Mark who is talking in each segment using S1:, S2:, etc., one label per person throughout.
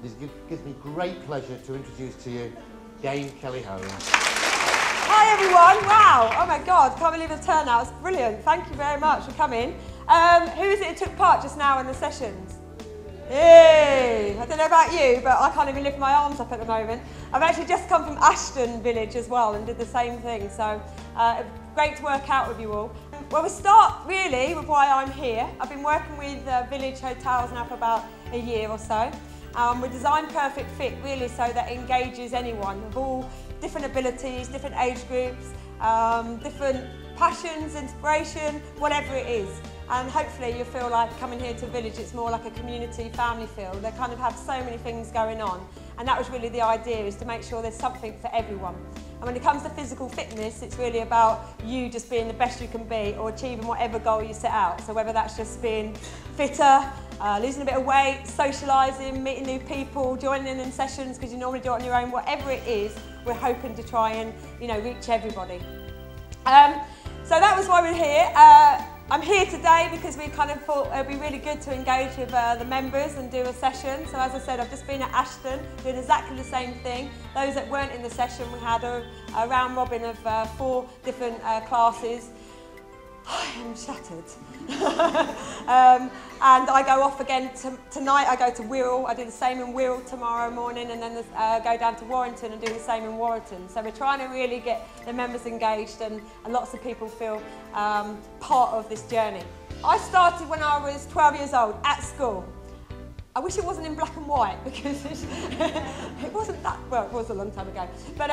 S1: It gives me great pleasure to introduce to you Dame Kelly Holmes.
S2: Hi everyone, wow, oh my God, can't believe the turnout, it's brilliant. Thank you very much for coming. Who is it who took part just now in the sessions? Yay! I don't know about you, but I can't even lift my arms up at the moment. I've actually just come from Ashton village as well and did the same thing, so great to work out with you all. Well, we'll start really with why I'm here. I've been working with village hotels now for about a year or so. We design perfect fit really so that it engages anyone of all different abilities, different age groups, different passions, inspiration, whatever it is. And hopefully you feel like coming here to Village, it's more like a community, family feel. They kind of have so many things going on. And that was really the idea, is to make sure there's something for everyone. And when it comes to physical fitness, it's really about you just being the best you can be or achieving whatever goal you set out. So whether that's just being fitter, losing a bit of weight, socialising, meeting new people, joining in sessions because you normally do it on your own, whatever it is, we're hoping to try and, you know, reach everybody. So that was why we're here. I'm here today because we kind of thought it would be really good to engage with the members and do a session. So as I said, I've just been at Ashton doing exactly the same thing. Those that weren't in the session, we had a round robin of 4 different classes. I am shattered. And I go off again tonight. I go to Wirral. I do the same in Wirral tomorrow morning, and then go down to Warrington and do the same in Warrington. So we're trying to really get the members engaged and lots of people feel part of this journey. I started when I was 12 years old at school. I wish it wasn't in black and white because it wasn't that, well, it was a long time ago. But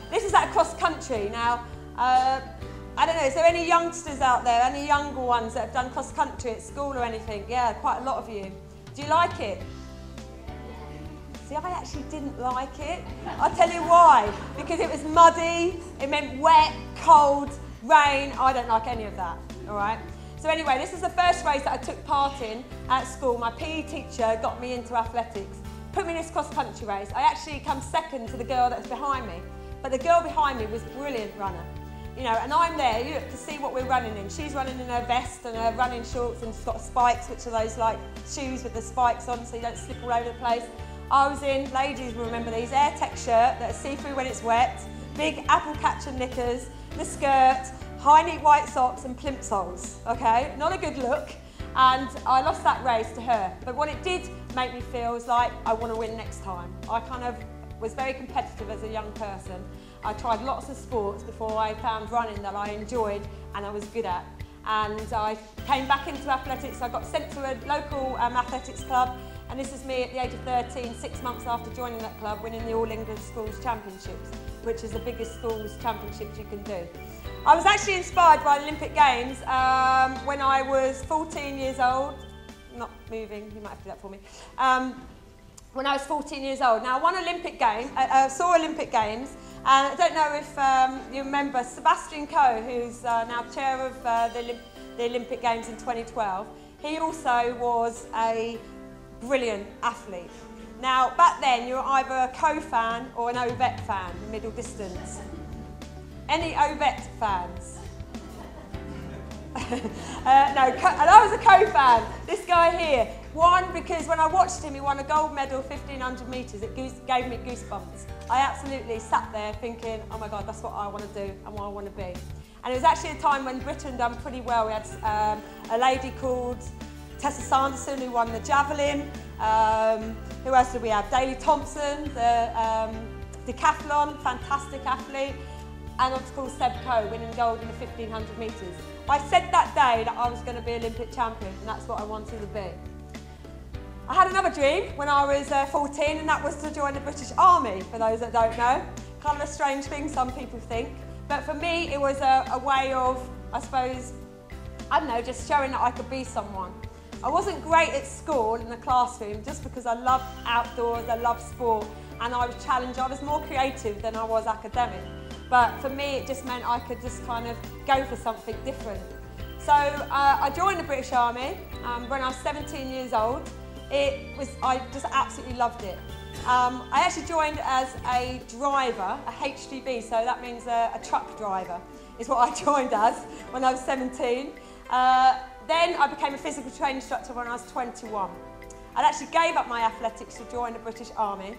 S2: this is at cross country. Now, I don't know, is there any youngsters out there, any younger ones that have done cross country at school or anything? Yeah, quite a lot of you. Do you like it? See, I actually didn't like it. I'll tell you why. Because it was muddy, it meant wet, cold, rain. I don't like any of that, all right? So anyway, this is the first race that I took part in at school. My PE teacher got me into athletics, put me in this cross country race. I actually come second to the girl that's behind me. But the girl behind me was a brilliant runner. You know, and I'm there, you look to see what we're running in. She's running in her vest and her running shorts, and she's got spikes, which are those like shoes with the spikes on so you don't slip all over the place. I was in, ladies will remember these, Air Tech shirt that's see-through when it's wet, big apple catcher knickers, the skirt, high knee white socks and plimsolls, okay? Not a good look, and I lost that race to her. But what it did make me feel was like, I want to win next time. I kind of was very competitive as a young person. I tried lots of sports before I found running that I enjoyed and I was good at. And I came back into athletics. I got sent to a local athletics club, and this is me at the age of 13, 6 months after joining that club, winning the All England Schools Championships, which is the biggest schools championships you can do. I was actually inspired by the Olympic Games when I was 14 years old. Not moving, you might have to do that for me. When I was 14 years old. Now I won Olympic Games, saw Olympic Games, and I don't know if you remember Sebastian Coe, who's now chair of the Olympic Games in 2012. He also was a brilliant athlete. Now back then you were either a Coe fan or an Ovett fan, the middle distance. Any Ovett fans? No, and I was a Coe fan. This guy here. One, because when I watched him, he won a gold medal 1500 metres. It gave me goosebumps. I absolutely sat there thinking, oh my God, that's what I want to do and what I want to be. And it was actually a time when Britain done pretty well. We had a lady called Tessa Sanderson who won the javelin. Who else did we have? Daley Thompson, the decathlon, fantastic athlete. And of course Seb Coe winning gold in the 1500 metres. I said that day that I was going to be Olympic champion, and that's what I wanted to be. I had another dream when I was 14, and that was to join the British Army, for those that don't know. Kind of a strange thing, some people think. But for me, it was a way of, I suppose, I don't know, just showing that I could be someone. I wasn't great at school in the classroom just because I loved outdoors, I loved sport, and I was challenged. I was more creative than I was academic. But for me, it just meant I could just kind of go for something different. So I joined the British Army when I was 17 years old. I just absolutely loved it. I actually joined as a driver, a HGV, so that means a truck driver is what I joined as when I was 17. Then I became a physical training instructor when I was 21. I actually gave up my athletics to join the British Army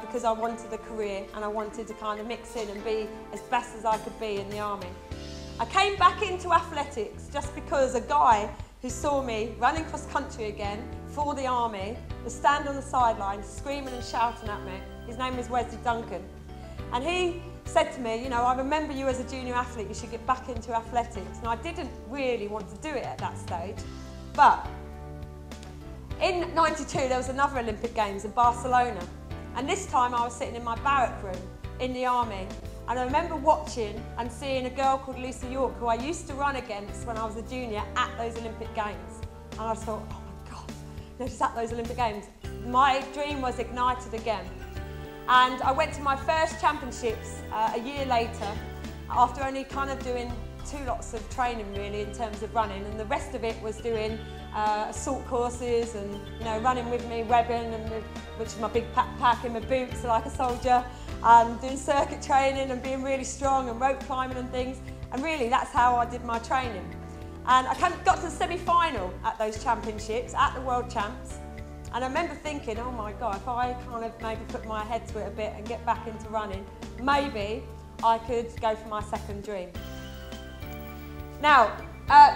S2: because I wanted a career and I wanted to kind of mix in and be as best as I could be in the army. I came back into athletics just because a guy who saw me running cross country again for the army was standing on the sidelines screaming and shouting at me. His name was Wesley Duncan. And he said to me, you know, I remember you as a junior athlete, you should get back into athletics. And I didn't really want to do it at that stage. But in '92, there was another Olympic Games in Barcelona. And this time I was sitting in my barrack room in the army. And I remember watching and seeing a girl called Lisa York, who I used to run against when I was a junior at those Olympic Games. And I thought, oh my God, no, she's at those Olympic Games. My dream was ignited again. And I went to my first championships a year later, after only kind of doing 2 lots of training really in terms of running, and the rest of it was doing assault courses and, you know, running with me, webbing, and which is my big backpack and my boots like a soldier, and doing circuit training and being really strong and rope climbing and things. And really that's how I did my training. And I got to the semi-final at those championships, at the World Champs. And I remember thinking, oh my God, if I kind of maybe put my head to it a bit and get back into running, maybe I could go for my second dream. Now,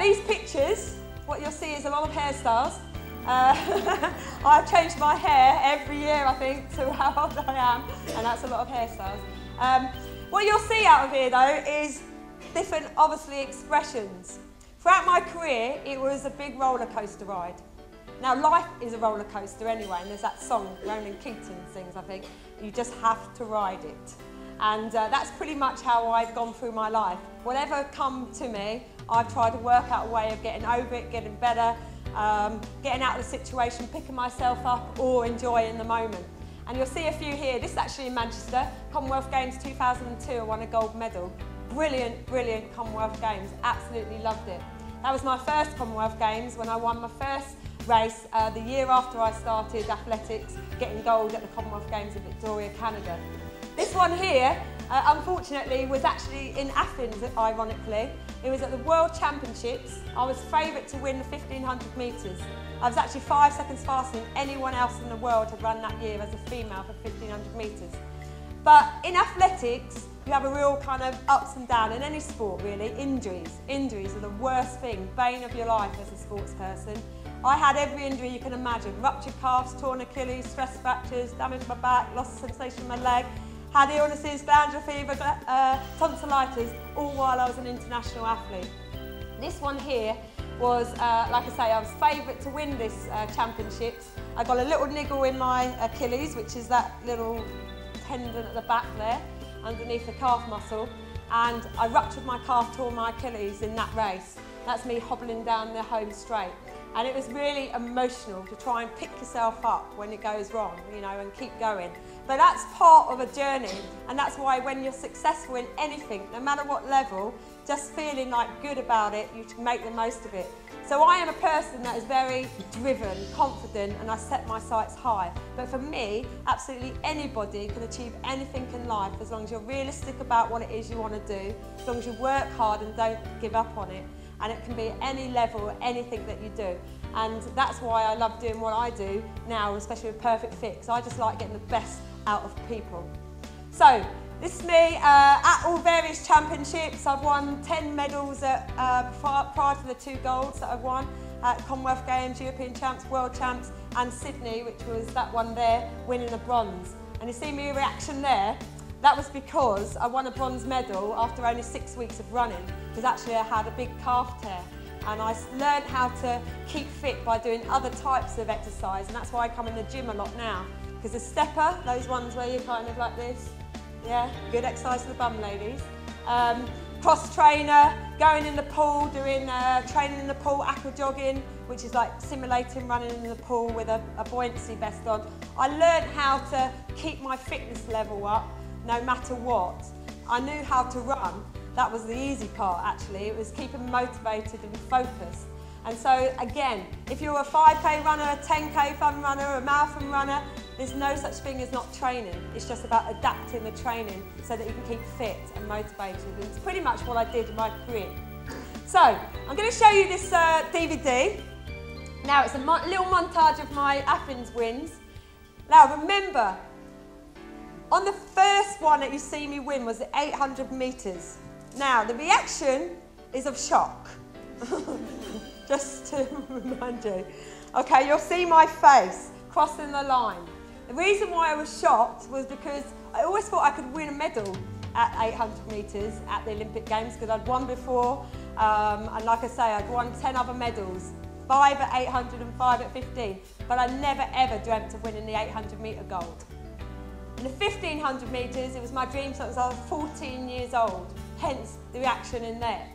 S2: these pictures, what you'll see is a lot of hairstyles. I've changed my hair every year, I think, to how old I am, and that's a lot of hairstyles. What you'll see out of here, though, is different, obviously, expressions. Throughout my career, it was a big roller coaster ride. Now, life is a roller coaster anyway, and there's that song, Ronan Keating sings, I think, you just have to ride it. And that's pretty much how I've gone through my life. Whatever come to me, I've tried to work out a way of getting over it, getting better, getting out of the situation, picking myself up, or enjoying the moment. And you'll see a few here. This is actually in Manchester, Commonwealth Games 2002, I won a gold medal. Brilliant, brilliant Commonwealth Games, absolutely loved it. That was my first Commonwealth Games when I won my first race the year after I started athletics, getting gold at the Commonwealth Games in Victoria, Canada. This one here, unfortunately, was actually in Athens, ironically. It was at the World Championships. I was favourite to win the 1500 metres. I was actually 5 seconds faster than anyone else in the world had run that year as a female for 1500 metres. But in athletics, you have a real kind of ups and downs in any sport, really. Injuries. Injuries are the worst thing, bane of your life as a sports person. I had every injury you can imagine. Ruptured calves, torn Achilles, stress fractures, damaged my back, lost sensation in my leg, had illnesses, glandular fever, tonsillitis, all while I was an international athlete. This one here was, like I say, I was favourite to win this championships. I got a little niggle in my Achilles, which is that little tendon at the back there, underneath the calf muscle, and I ruptured my calf, tore my Achilles in that race. That's me hobbling down the home straight. And it was really emotional to try and pick yourself up when it goes wrong, you know, and keep going. But that's part of a journey, and that's why when you're successful in anything, no matter what level, just feeling like good about it, you should make the most of it. So I am a person that is very driven, confident, and I set my sights high. But for me, absolutely anybody can achieve anything in life as long as you're realistic about what it is you want to do, as long as you work hard and don't give up on it. And it can be at any level, anything that you do. And that's why I love doing what I do now, especially with Perfect Fit, because I just like getting the best out of people. So, this is me at all various championships. I've won 10 medals prior to the 2 golds that I've won at Commonwealth Games, European Champs, World Champs, and Sydney, which was that one there, winning a bronze. And you see my reaction there? That was because I won a bronze medal after only 6 weeks of running, because actually I had a big calf tear. And I learned how to keep fit by doing other types of exercise, and that's why I come in the gym a lot now. Because the stepper, those ones where you're kind of like this, yeah, good exercise for the bum ladies. Cross trainer, going in the pool, doing training in the pool, aqua jogging, which is like simulating running in the pool with a buoyancy vest on. I learned how to keep my fitness level up no matter what. I knew how to run. That was the easy part actually. It was keeping motivated and focused. And so again, if you're a 5K runner, a 10K fun runner, a marathon runner, there's no such thing as not training. It's just about adapting the training so that you can keep fit and motivated. And it's pretty much what I did in my career. So, I'm going to show you this DVD. Now it's a little montage of my Athens wins. Now remember, on the first one that you see me win was the 800 metres. Now the reaction is of shock, just to remind you. Okay, you'll see my face crossing the line. The reason why I was shocked was because I always thought I could win a medal at 800 metres at the Olympic Games because I'd won before, and like I say, I'd won 10 other medals, 5 at 800 and 5 at 15, but I never ever dreamt of winning the 800 metre gold. In the 1500 metres, it was my dream since I was 14 years old, hence the reaction in there.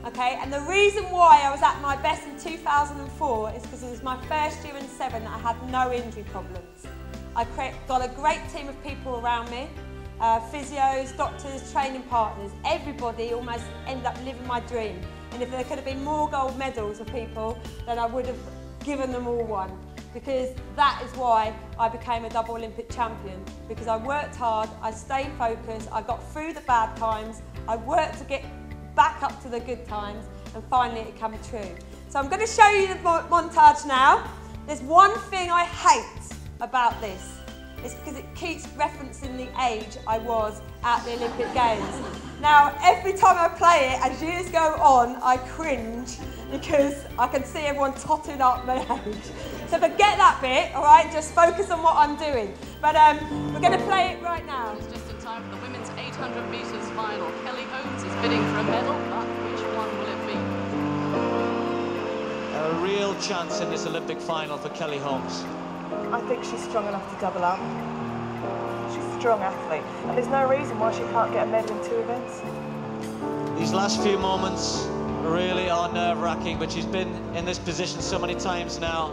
S2: Okay, and the reason why I was at my best in 2004 is because it was my first year in 7 that I had no injury problems. I got a great team of people around me, physios, doctors, training partners, everybody almost ended up living my dream. And if there could have been more gold medals for people, then I would have given them all one. Because that is why I became a double Olympic champion. Because I worked hard, I stayed focused, I got through the bad times, I worked to get back up to the good times, and finally it came true. So I'm going to show you the montage now. There's one thing I hate about this. It's because it keeps referencing the age I was at the Olympic Games. Now, every time I play it, as years go on, I cringe because I can see everyone totting up their age. So forget that bit, all right? Just focus on what I'm doing. But we're going to play it right now.
S3: It's just in time for the women's 800 metres final. Kelly Holmes is bidding for a medal, but which one will it be?
S4: A real chance in this Olympic final for Kelly Holmes.
S5: I think she's strong enough to double up. She's a strong athlete, and there's no reason why she can't get a medal in 2 events.
S4: These last few moments really are nerve-wracking, but she's been in this position so many times now.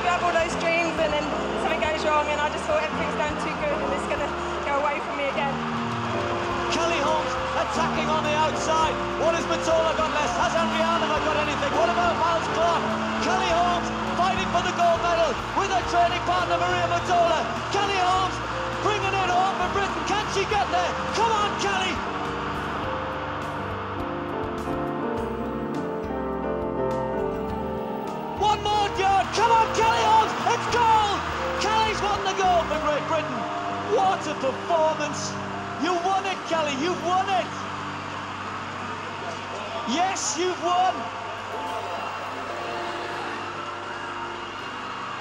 S5: You have all those dreams and then something goes wrong, and I just thought everything's going too good and it's going to go away from me again.
S4: Kelly Holmes attacking on the outside. What has Matola got left? Has Andrianova got anything? What about Miles Clark? Kelly Holmes fighting for the gold medal with her training partner Maria Matola. Kelly Holmes bringing it home for Britain. Can she get there? Come on, Kelly! One more yard. Come on, Kelly Holmes. It's gold. Kelly's won the gold for Great Britain. What a performance. You won it, Kelly, you've won it! Yes, you've won!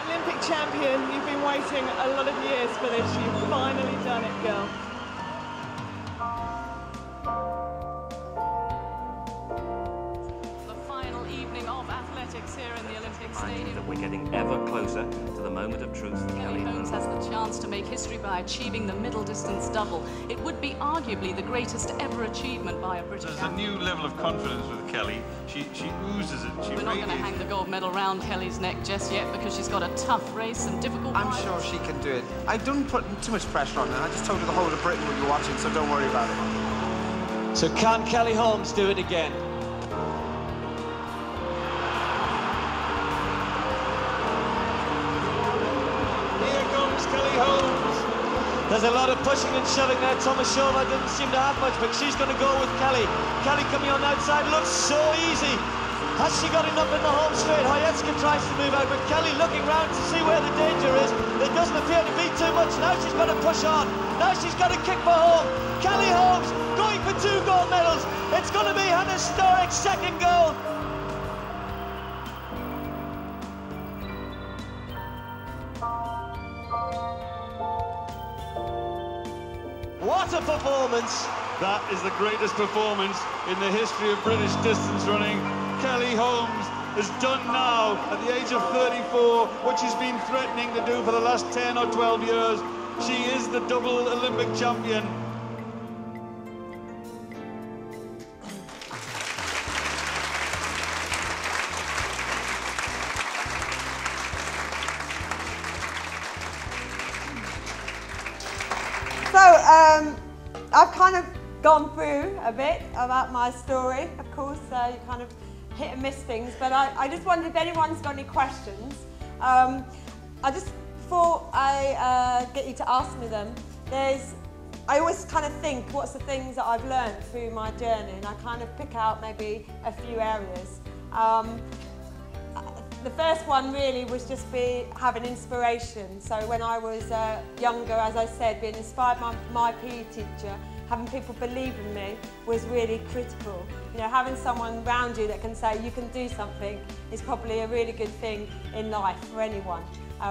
S5: Olympic champion, you've been waiting a lot of years for this. You've finally done it, girl.
S3: The final evening of athletics here in the Olympic Stadium.
S6: That we're getting ever closer to the moment of truth for
S3: Kelly Holmes has the chance to make history by achieving the middle distance double. It would be arguably the greatest ever achievement by a British
S7: There's a new level of confidence with Kelly. She oozes it.
S3: We're not going to hang the gold medal round Kelly's neck just yet because she's got a tough race, some difficult
S8: I'm
S3: rivals.
S8: sure she can do it. I don't put too much pressure on her. I just told her the whole of Britain would be watching, so don't worry about it.
S4: So can Kelly Holmes do it again?
S7: Kelly Holmes.
S4: There's a lot of pushing and shoving there. Tomashova didn't seem to have much, but she's going to go with Kelly. Kelly coming on the outside, looks so easy. Has she got enough in the home straight? Hayetska tries to move out, but Kelly looking round to see where the danger is. There doesn't appear to be too much. Now she's got to push on. Now she's got to kick for home. Kelly Holmes going for 2 gold medals. It's going to be an historic second gold. What a performance!
S7: That is the greatest performance in the history of British distance running. Kelly Holmes has done now, at the age of 34, what she's been threatening to do for the last 10 or 12 years. She is the double Olympic champion.
S2: So, I've kind of gone through a bit about my story, of course, you kind of hit and miss things, but I just wondered if anyone's got any questions. Before I get you to ask me them, there's I always kind of think, what's the things that I've learned through my journey, and I kind of pick out maybe a few areas. The first one really was just having inspiration. So when I was younger, as I said, being inspired by my PE teacher, having people believe in me was really critical. You know, having someone around you that can say you can do something is probably a really good thing in life for anyone,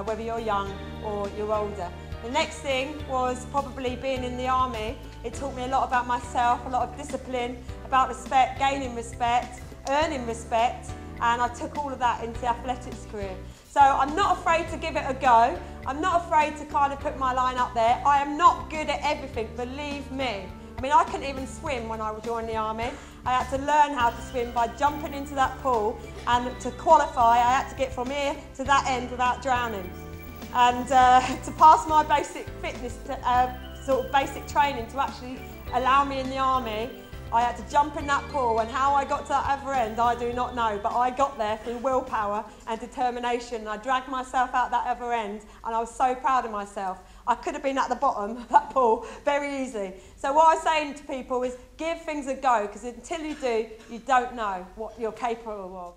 S2: whether you're young or you're older. The next thing was probably being in the army. It taught me a lot about myself, a lot of discipline, about respect, gaining respect, earning respect, and I took all of that into the athletics career. So I'm not afraid to give it a go. I'm not afraid to kind of put my line up there. I am not good at everything, believe me. I mean, I couldn't even swim when I joined the army. I had to learn how to swim by jumping into that pool, and to qualify, I had to get from here to that end without drowning. And to pass my basic fitness, sort of basic training to actually allow me in the army, I had to jump in that pool, and how I got to that other end, I do not know, but I got there through willpower and determination. I dragged myself out that other end, and I was so proud of myself. I could have been at the bottom of that pool very easily. So what I'm saying to people is give things a go, because until you do, you don't know what you're capable of.